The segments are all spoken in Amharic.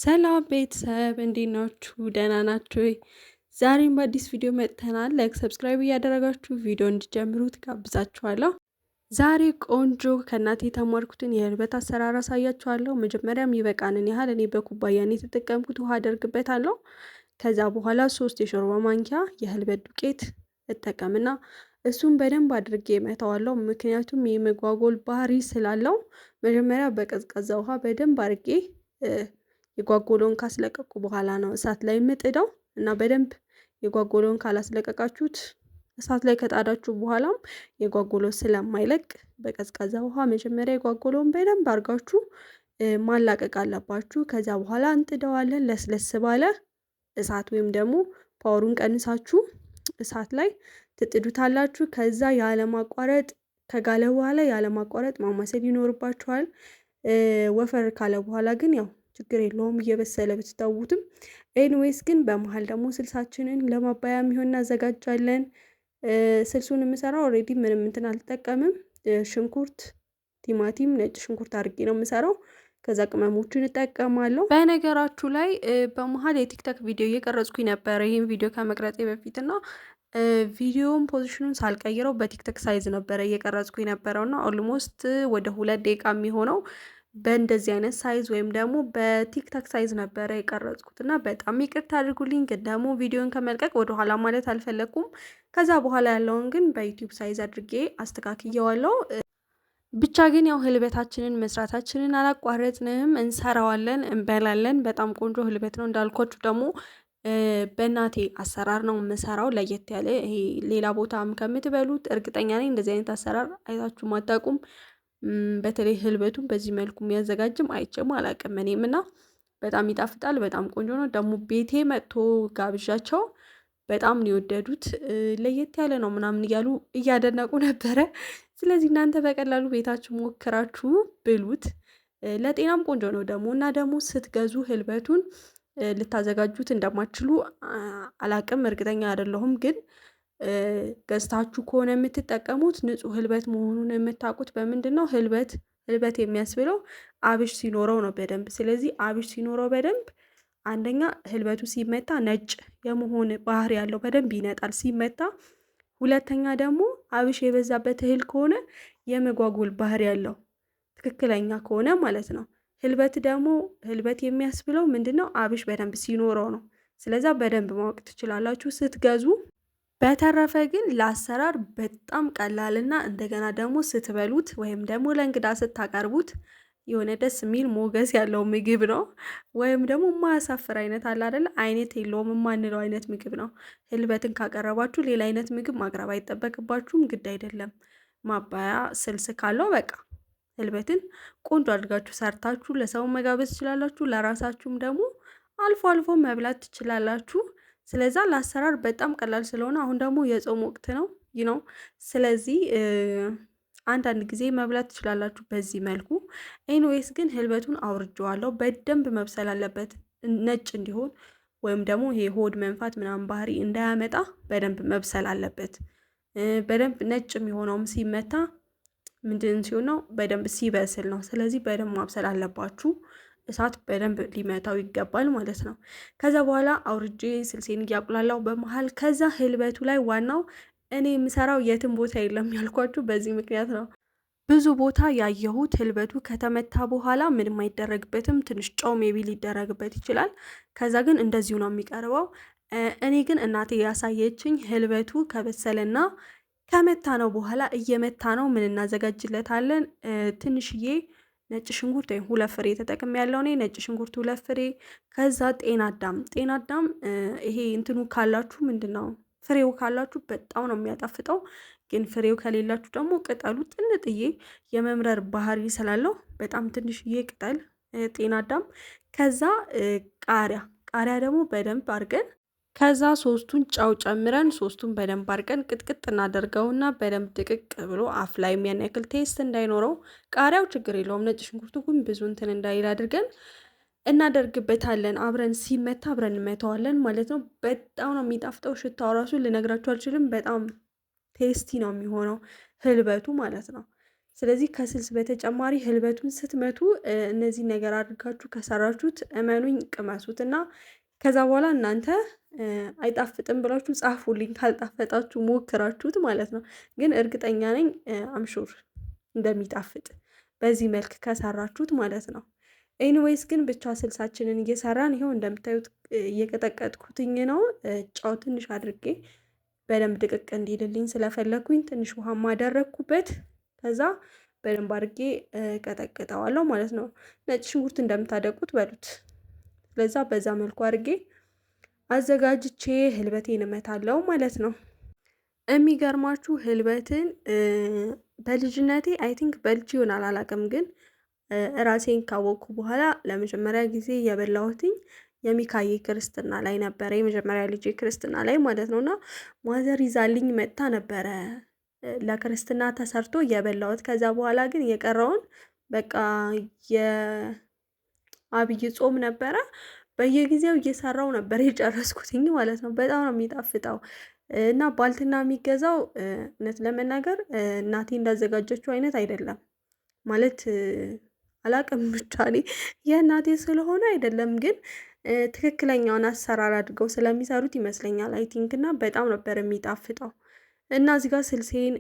ሰላም ቤተሰብ እንዴት ናችሁ? ደህና ናችሁ ወይ? ዛሬም በአዲስ ቪዲዮ መጥተናል። ላይክ ሰብስክራይብ እያደረጋችሁ ቪዲዮ እንዲጀምሩ ትጋብዛችኋለሁ። ዛሬ ቆንጆ ከእናቴ የተማርኩትን የህልበት አሰራር አሳያችኋለሁ። መጀመሪያም ይበቃንን ያህል እኔ በኩባያን የተጠቀምኩት ውሃ አደርግበታለሁ። ከዛ በኋላ 3 የሾርባ ማንኪያ የህልበት ዱቄት እጠቀምና እሱን በደንብ አድርጌ እመታዋለሁ። ምክንያቱም የመጓጎል ባህሪ ስላለው መጀመሪያ በቀዝቃዛ ውሃ በደንብ አድርጌ የጓጎሎን ካስለቀቁ በኋላ ነው እሳት ላይ የምጥደው እና በደንብ የጓጎሎን ካላስለቀቃችሁት እሳት ላይ ከጣዳችሁ በኋላም የጓጎሎ ስለማይለቅ በቀዝቃዛ ውሃ መጀመሪያ የጓጎሎን በደንብ አድርጋችሁ ማላቀቅ አለባችሁ። ከዛ በኋላ እንጥደዋለን። ለስለስ ባለ እሳት ወይም ደግሞ ፓወሩን ቀንሳችሁ እሳት ላይ ትጥዱታላችሁ። ከዛ ያለማቋረጥ ከጋለ በኋላ ያለማቋረጥ ማማሰል ይኖርባችኋል። ወፈር ካለ በኋላ ግን ያው ችግር የለውም እየበሰለ ብትተውትም። ኤኒዌይስ ግን በመሃል ደግሞ ስልሳችንን ለማባያ የሚሆን እናዘጋጃለን። ስልሱን የምሰራው ኦልሬዲ ምንም እንትን አልጠቀምም። ሽንኩርት፣ ቲማቲም፣ ነጭ ሽንኩርት አድርጌ ነው የምሰራው። ከዛ ቅመሞችን እጠቀማለሁ። በነገራችሁ ላይ በመሃል የቲክቶክ ቪዲዮ እየቀረጽኩኝ ነበረ ይህን ቪዲዮ ከመቅረጼ በፊት እና ቪዲዮውን ፖዚሽኑን ሳልቀይረው በቲክቶክ ሳይዝ ነበረ እየቀረጽኩኝ ነበረው እና ኦልሞስት ወደ 2 ደቂቃ የሚሆነው በእንደዚህ አይነት ሳይዝ ወይም ደግሞ በቲክቶክ ሳይዝ ነበረ የቀረጽኩት እና በጣም ይቅርታ አድርጉልኝ። ግን ደግሞ ቪዲዮን ከመልቀቅ ወደ ኋላ ማለት አልፈለኩም። ከዛ በኋላ ያለውን ግን በዩቲዩብ ሳይዝ አድርጌ አስተካክየዋለሁ። ብቻ ግን ያው ህልበታችንን መስራታችንን አላቋረጥንም። እንሰራዋለን፣ እንበላለን። በጣም ቆንጆ ህልበት ነው። እንዳልኳችሁ ደግሞ በእናቴ አሰራር ነው የምሰራው። ለየት ያለ ይሄ ሌላ ቦታም ከምትበሉት እርግጠኛ ነኝ እንደዚህ አይነት አሰራር አይታችሁም አታውቁም። በተለይ ህልበቱን በዚህ መልኩ የሚያዘጋጅም አይቼም አላውቅም እኔም እና በጣም ይጣፍጣል። በጣም ቆንጆ ነው። ደግሞ ቤቴ መጥቶ ጋብዣቸው በጣም ነው የወደዱት። ለየት ያለ ነው ምናምን እያሉ እያደነቁ ነበረ። ስለዚህ እናንተ በቀላሉ ቤታችሁ ሞክራችሁ ብሉት። ለጤናም ቆንጆ ነው ደግሞ እና ደግሞ ስትገዙ ህልበቱን ልታዘጋጁት እንደማትችሉ አላቅም፣ እርግጠኛ አይደለሁም። ግን ገዝታችሁ ከሆነ የምትጠቀሙት ንጹህ ህልበት መሆኑን የምታውቁት በምንድን ነው? ህልበት የሚያስብለው አብሽ ሲኖረው ነው በደንብ። ስለዚህ አብሽ ሲኖረው በደንብ አንደኛ ህልበቱ ሲመታ ነጭ የመሆን ባህሪ ያለው በደንብ ይነጣል ሲመታ። ሁለተኛ ደግሞ አብሽ የበዛበት እህል ከሆነ የመጓጉል ባህሪ ያለው ትክክለኛ ከሆነ ማለት ነው። ህልበት የሚያስብለው ምንድነው? አብሽ በደንብ ሲኖረው ነው። ስለዛ በደንብ ማወቅ ትችላላችሁ ስትገዙ። በተረፈ ግን ለአሰራር በጣም ቀላልና እንደገና ደግሞ ስትበሉት ወይም ደግሞ ለእንግዳ ስታቀርቡት የሆነ ደስ የሚል ሞገስ ያለው ምግብ ነው። ወይም ደግሞ የማያሳፍር አይነት አለ አይደለ? አይነት የለውም የማንለው አይነት ምግብ ነው። ህልበትን ካቀረባችሁ ሌላ አይነት ምግብ ማቅረብ አይጠበቅባችሁም፣ ግድ አይደለም። ማባያ ስልስ ካለው በቃ ህልበትን ቆንጆ አድርጋችሁ ሰርታችሁ ለሰው መጋበዝ ትችላላችሁ። ለራሳችሁም ደግሞ አልፎ አልፎ መብላት ትችላላችሁ። ስለዛ ለአሰራር በጣም ቀላል ስለሆነ አሁን ደግሞ የጾም ወቅት ነው ነው። ስለዚህ አንዳንድ ጊዜ መብላት ትችላላችሁ በዚህ መልኩ። ኤኒዌይስ ግን ህልበቱን አውርጄዋለሁ። በደንብ መብሰል አለበት ነጭ እንዲሆን ወይም ደግሞ ይሄ ሆድ መንፋት ምናምን ባህሪ እንዳያመጣ በደንብ መብሰል አለበት። በደንብ ነጭ የሚሆነውም ሲመታ ምንድን ሲሆን ነው? በደንብ ሲበስል ነው። ስለዚህ በደንብ ማብሰል አለባችሁ። እሳት በደንብ ሊመታው ይገባል ማለት ነው። ከዛ በኋላ አውርጄ ስልሴን እያቁላላው በመሃል ከዛ ህልበቱ ላይ ዋናው እኔ የምሰራው የትም ቦታ የለም ያልኳችሁ በዚህ ምክንያት ነው። ብዙ ቦታ ያየሁት ህልበቱ ከተመታ በኋላ ምንም አይደረግበትም። ትንሽ ጨው ሜቢ ሊደረግበት ይችላል። ከዛ ግን እንደዚሁ ነው የሚቀርበው። እኔ ግን እናቴ ያሳየችኝ ህልበቱ ከበሰለና ከመታ ነው በኋላ እየመታ ነው ምን እናዘጋጅለታለን? ትንሽዬ ነጭ ሽንኩርት ወይም 2 ፍሬ ተጠቅም ያለው እኔ ነጭ ሽንኩርት 2 ፍሬ። ከዛ ጤና አዳም ይሄ እንትኑ ካላችሁ ምንድነው ፍሬው ካላችሁ በጣም ነው የሚያጣፍጠው። ግን ፍሬው ከሌላችሁ ደግሞ ቅጠሉ ጥንጥዬ የመምረር ባህሪ ስላለው በጣም ትንሽዬ ቅጠል ጤና አዳም። ከዛ ቃሪያ ደግሞ በደንብ አድርገን ከዛ 3ቱን ጫው ጨምረን 3ቱን በደንብ አድርገን ቅጥቅጥ እናደርገውና በደንብ ድቅቅ ብሎ አፍ ላይ ያን ያክል ቴስት እንዳይኖረው ቃሪያው ችግር የለውም። ነጭ ሽንኩርቱ ግን ብዙ እንትን እንዳይል አድርገን እናደርግበታለን። አብረን ሲመታ አብረን እንመታዋለን ማለት ነው። በጣም ነው የሚጣፍጠው። ሽታው ራሱ ልነግራችሁ አልችልም። በጣም ቴስቲ ነው የሚሆነው ህልበቱ ማለት ነው። ስለዚህ ከስልስ በተጨማሪ ህልበቱን ስትመቱ እነዚህ ነገር አድርጋችሁ ከሰራችሁት እመኑኝ ቅመሱት እና ከዛ በኋላ እናንተ አይጣፍጥም ብላችሁ ጻፉልኝ። ካልጣፈጣችሁ ሞክራችሁት ማለት ነው። ግን እርግጠኛ ነኝ አምሹር እንደሚጣፍጥ በዚህ መልክ ከሰራችሁት ማለት ነው። ኤኒዌይስ ግን ብቻ ስልሳችንን እየሰራን ይኸው እንደምታዩት እየቀጠቀጥኩትኝ ነው። ጫው ትንሽ አድርጌ በደንብ ድቅቅ እንዲልልኝ ስለፈለኩኝ ትንሽ ውሃም አደረግኩበት። ከዛ በደንብ አድርጌ ቀጠቅጠዋለሁ ማለት ነው። ነጭ ሽንኩርት እንደምታደቁት በሉት። ስለዛ በዛ መልኩ አድርጌ አዘጋጅቼ ህልበቴን እመታለሁ ማለት ነው። የሚገርማችሁ ህልበትን በልጅነቴ አይ ቲንክ በልጅ ይሆናል አላውቅም፣ ግን ራሴን ካወቅኩ በኋላ ለመጀመሪያ ጊዜ የበላሁትኝ የሚካዬ ክርስትና ላይ ነበረ። የመጀመሪያ ልጄ ክርስትና ላይ ማለት ነው። እና ማዘር ይዛልኝ መጥታ ነበረ ለክርስትና ተሰርቶ የበላሁት። ከዛ በኋላ ግን የቀረውን በቃ የአብይ ጾም ነበረ በየጊዜው እየሰራው ነበር የጨረስኩትኝ ማለት ነው። በጣም ነው የሚጣፍጠው እና ባልትና የሚገዛው እውነት ለመናገር እናቴ እንዳዘጋጀችው አይነት አይደለም ማለት አላቅም፣ ብቻ እኔ የእናቴ ስለሆነ አይደለም፣ ግን ትክክለኛውን አሰራር አድርገው ስለሚሰሩት ይመስለኛል አይ ቲንክ። እና በጣም ነበር የሚጣፍጠው። እና እዚህ ጋር ስልሴን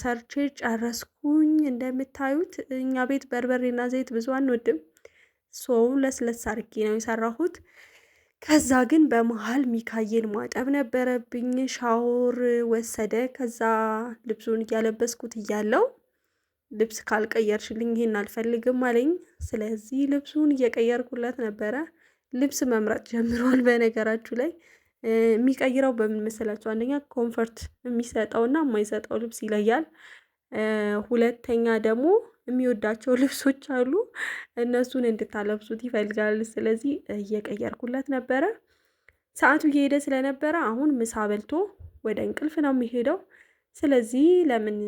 ሰርቼ ጨረስኩኝ። እንደምታዩት እኛ ቤት በርበሬና ዘይት ብዙ አንወድም። ሶው ለስለስ አርጌ ነው የሰራሁት። ከዛ ግን በመሃል ሚካዬን ማጠብ ነበረብኝ። ሻወር ወሰደ። ከዛ ልብሱን እያለበስኩት እያለው ልብስ ካልቀየርሽልኝ ይሄን አልፈልግም አለኝ። ስለዚህ ልብሱን እየቀየርኩለት ነበረ። ልብስ መምረጥ ጀምሯል። በነገራችሁ ላይ የሚቀይረው በምን መሰላችሁ? አንደኛ ኮምፈርት የሚሰጠውና የማይሰጠው ልብስ ይለያል። ሁለተኛ ደግሞ የሚወዳቸው ልብሶች አሉ፣ እነሱን እንድታለብሱት ይፈልጋል። ስለዚህ እየቀየርኩለት ነበረ። ሰዓቱ እየሄደ ስለነበረ አሁን ምሳ በልቶ ወደ እንቅልፍ ነው የሚሄደው። ስለዚህ ለምን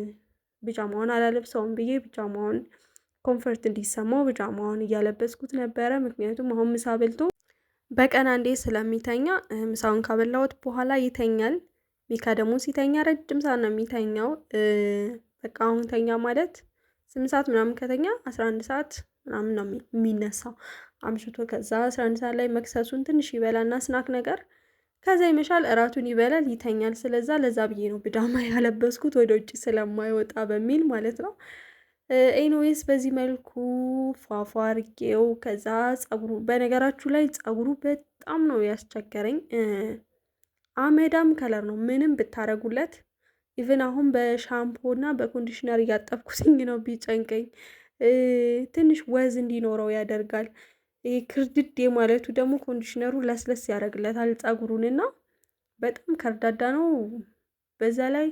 ቢጃማውን አላለብሰውም ብዬ ቢጃማውን ኮምፈርት እንዲሰማው ቢጃማውን እያለበስኩት ነበረ። ምክንያቱም አሁን ምሳ በልቶ በቀን አንዴ ስለሚተኛ ምሳውን ካበላሁት በኋላ ይተኛል። ሚካ ደግሞ ሲተኛ ረጅም ሰዓት ነው የሚተኛው። በቃ አሁን ተኛ ማለት 8 ሰዓት ምናምን ከተኛ 11 ሰዓት ምናምን ነው የሚነሳው አምሽቶ። ከዛ 11 ሰዓት ላይ መክሰሱን ትንሽ ይበላና ስናክ ነገር፣ ከዛ ይመሻል፣ እራቱን ይበላል፣ ይተኛል። ስለዛ ለዛ ብዬ ነው ቢጃማ ያለበስኩት ወደ ውጭ ስለማይወጣ በሚል ማለት ነው። ኤኒዌይስ በዚህ መልኩ ፏፏ አርጌው ከዛ ጸጉሩ፣ በነገራችሁ ላይ ጸጉሩ በጣም ነው ያስቸገረኝ። አመዳም ከለር ነው ምንም ብታረጉለት። ኢቭን አሁን በሻምፖ እና በኮንዲሽነር እያጠብኩትኝ ነው ቢጨንቀኝ። ትንሽ ወዝ እንዲኖረው ያደርጋል። ይሄ ክርድድ ማለቱ ደግሞ ኮንዲሽነሩ ለስለስ ያደርግለታል ጸጉሩንና በጣም ከርዳዳ ነው። በዛ ላይ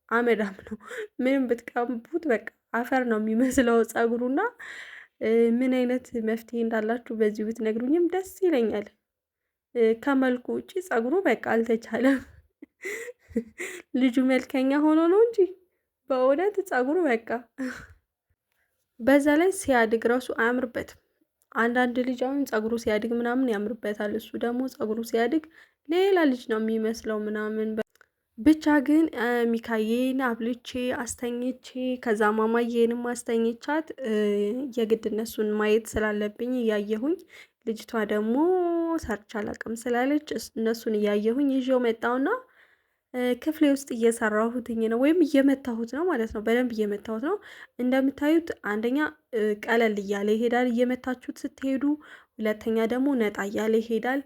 አመዳም ነው። ምንም ብትቀቡት በቃ አፈር ነው የሚመስለው ጸጉሩና ምን አይነት መፍትሄ እንዳላችሁ በዚህ ብትነግሩኝም ደስ ይለኛል። ከመልኩ ውጪ ጸጉሩ በቃ አልተቻለም። ልጁ መልከኛ ሆኖ ነው እንጂ በእውነት ጸጉሩ በቃ በዛ ላይ ሲያድግ ራሱ አያምርበትም። አንዳንድ ልጅ አሁን ጸጉሩ ሲያድግ ምናምን ያምርበታል። እሱ ደግሞ ጸጉሩ ሲያድግ ሌላ ልጅ ነው የሚመስለው ምናምን። ብቻ ግን ሚካዬን አብልቼ አስተኝቼ ከዛ ማማዬንም አስተኝቻት የግድ እነሱን ማየት ስላለብኝ እያየሁኝ፣ ልጅቷ ደግሞ ሰርች አላቅም ስላለች እነሱን እያየሁኝ ይዤው መጣውና ክፍሌ ውስጥ እየሰራሁትኝ ነው፣ ወይም እየመታሁት ነው ማለት ነው። በደንብ እየመታሁት ነው። እንደምታዩት አንደኛ ቀለል እያለ ይሄዳል እየመታችሁት ስትሄዱ፣ ሁለተኛ ደግሞ ነጣ እያለ ይሄዳል፣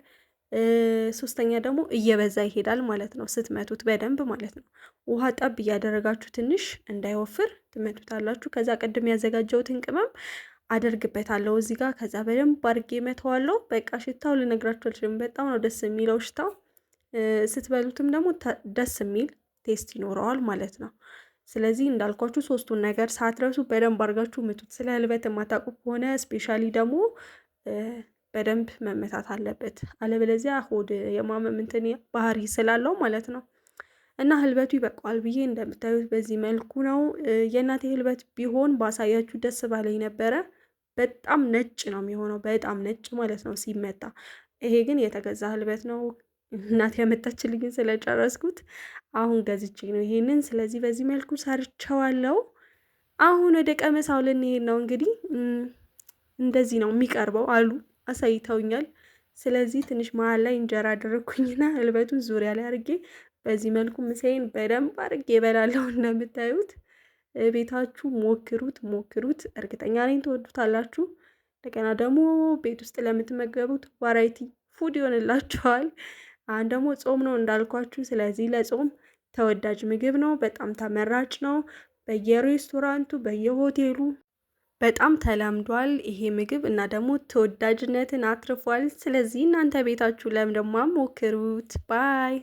ሶስተኛ ደግሞ እየበዛ ይሄዳል ማለት ነው ስትመቱት በደንብ ማለት ነው። ውሃ ጠብ እያደረጋችሁ ትንሽ እንዳይወፍር ትመቱታላችሁ። ከዛ ቅድም ያዘጋጀሁትን ቅመም አደርግበታለሁ እዚህ ጋር። ከዛ በደንብ አድርጌ መተዋለሁ። በቃ ሽታው ልነግራችሁ አልችልም። በጣም ነው ደስ የሚለው ሽታው። ስትበሉትም ደግሞ ደስ የሚል ቴስት ይኖረዋል ማለት ነው። ስለዚህ እንዳልኳችሁ ሶስቱን ነገር ሳትረሱ በደንብ አድርጋችሁ ምቱት። ስለ ህልበት የማታውቁ ከሆነ ስፔሻሊ ደግሞ በደንብ መመታት አለበት፣ አለበለዚያ ሆድ የማመም እንትን ባህሪ ስላለው ማለት ነው። እና ህልበቱ ይበቃዋል ብዬ እንደምታዩት በዚህ መልኩ ነው። የእናቴ ህልበት ቢሆን ባሳያችሁ ደስ ባለኝ ነበረ። በጣም ነጭ ነው የሚሆነው፣ በጣም ነጭ ማለት ነው ሲመታ። ይሄ ግን የተገዛ ህልበት ነው። እናቴ ያመጣችልኝን ስለጨረስኩት አሁን ገዝቼ ነው ይሄንን። ስለዚህ በዚህ መልኩ ሰርቸዋለሁ። አሁን ወደ ቀመሳው ልንሄድ ነው። እንግዲህ እንደዚህ ነው የሚቀርበው አሉ አሳይተውኛል። ስለዚህ ትንሽ መሀል ላይ እንጀራ አደረግኩኝና ህልበቱን ዙሪያ ላይ አድርጌ በዚህ መልኩ ምሳዬን በደንብ አድርጌ እበላለሁ። እንደምታዩት ቤታችሁ ሞክሩት፣ እርግጠኛ ነኝ ትወዱታላችሁ። እንደገና ደግሞ ቤት ውስጥ ለምትመገቡት ቫራይቲ ፉድ ይሆንላችኋል። አሁን ደግሞ ጾም ነው እንዳልኳችሁ፣ ስለዚህ ለጾም ተወዳጅ ምግብ ነው። በጣም ተመራጭ ነው። በየሬስቶራንቱ በየሆቴሉ በጣም ተለምዷል ይሄ ምግብ እና ደግሞ ተወዳጅነትን አትርፏል። ስለዚህ እናንተ ቤታችሁ ለምደማ ሞክሩት ባይ